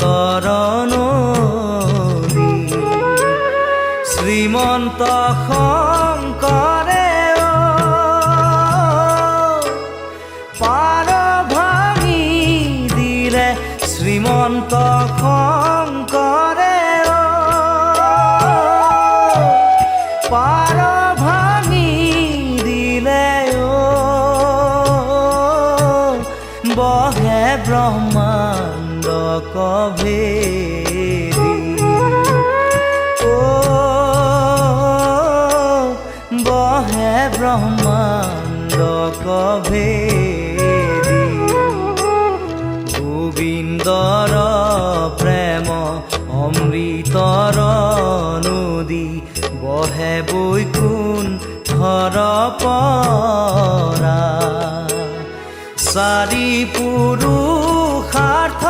তরণ শ্রীমন্ত শংকৰে পাৰ ভাঙি দিলে শ্রীমন্ত শংকৰে পাৰ ভাঙি দিলে বহে ব্ৰহ্মাণ্ড কভেৰি বহে ব্ৰহ্মাণ্ড কভেৰি গোবিন্দৰ প্ৰেম অমৃতৰ নদী বহে বৈকুণ্ঠৰ পৰা চাৰি পুৰুষাৰ্থ